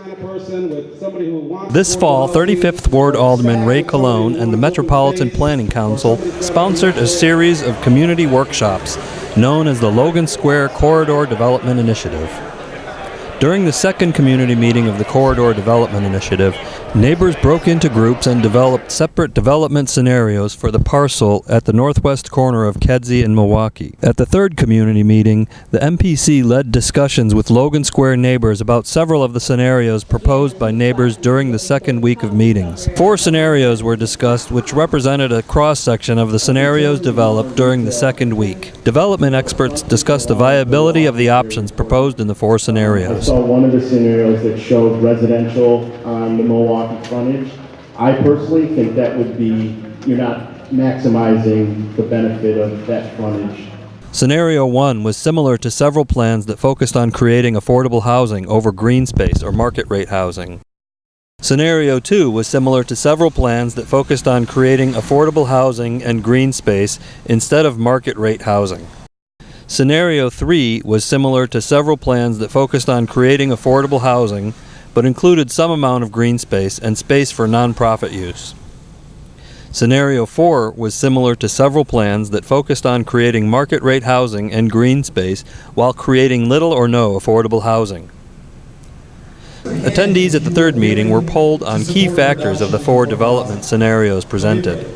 kind of person, with somebody who wants... This fall, 35th Ward Aldderman Rey Colon and the Metropolitan Planning Council sponsored a series of community workshops known as the Logan Square Corridor Development Initiative. During the second community meeting of the Corridor Development Initiative, neighbors broke into groups and developed separate development scenarios for the parcel at the northwest corner of Kedzie and Milwaukee. At the third community meeting, the MPC led discussions with Logan Square neighbors about several of the scenarios proposed by neighbors during the second week of meetings. 4 scenarios were discussed, which represented a cross-section of the scenarios developed during the second week. Development experts discussed the viability of the options proposed in the 4 scenarios. I saw one of the scenarios that showed residential on the Milwaukee frontage. I personally think that would be, you're not maximizing the benefit of that frontage. Scenario 1 was similar to several plans that focused on creating affordable housing over green space or market rate housing. Scenario 2 was similar to several plans that focused on creating affordable housing and green space instead of market rate housing. Scenario 3 was similar to several plans that focused on creating affordable housing, but included some amount of green space and space for nonprofit use. Scenario 4 was similar to several plans that focused on creating market rate housing and green space while creating little or no affordable housing. Attendees at the third meeting were polled on key factors of the 4 development scenarios presented.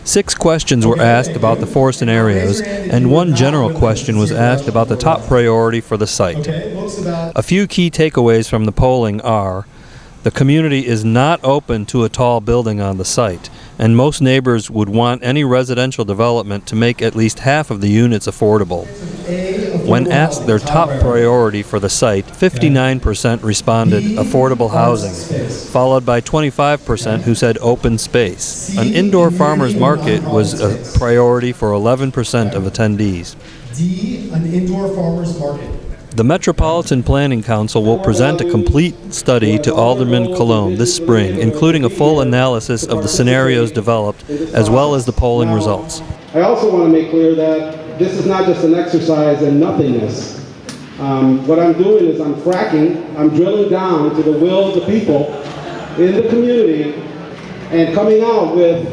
6 questions were asked about the 4 scenarios, and 1 general question was asked about the top priority for the site. A few key takeaways from the polling are: the community is not open to a tall building on the site, and most neighbors would want any residential development to make at least half of the units affordable. When asked their top priority for the site, 59% responded affordable housing, followed by 25% who said open space. An indoor farmers market was a priority for 11% of attendees. An indoor farmers market. The Metropolitan Planning Council will present a complete study to Alderman Colon this spring, including a full analysis of the scenarios developed, as well as the polling results. I also want to make clear that this is not just an exercise in nothingness. What I'm doing is I'm fracking, I'm drilling down to the will of the people in the community and coming out with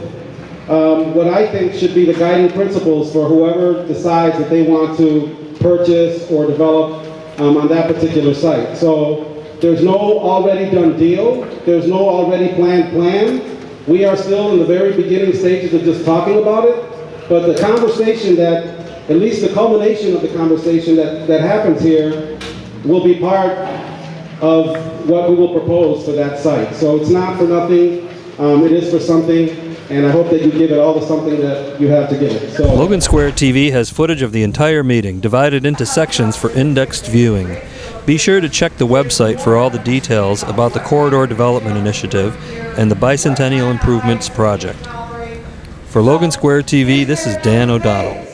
what I think should be the guiding principles for whoever decides that they want to purchase or develop on that particular site. So there's no already done deal, there's no already planned plan. We are still in the very beginning stages of just talking about it, but the conversation that, at least the culmination of the conversation that happens here, will be part of what we will propose for that site. So it's not for nothing, it is for something, and I hope that you give it all the something that you have to give it. So, LoganSquare.TV has footage of the entire meeting, divided into sections for indexed viewing. Be sure to check the website for all the details about the Corridor Development Initiative and the Bicentennial Improvements Project. For LoganSquare.TV, this is Dan O'Donnell.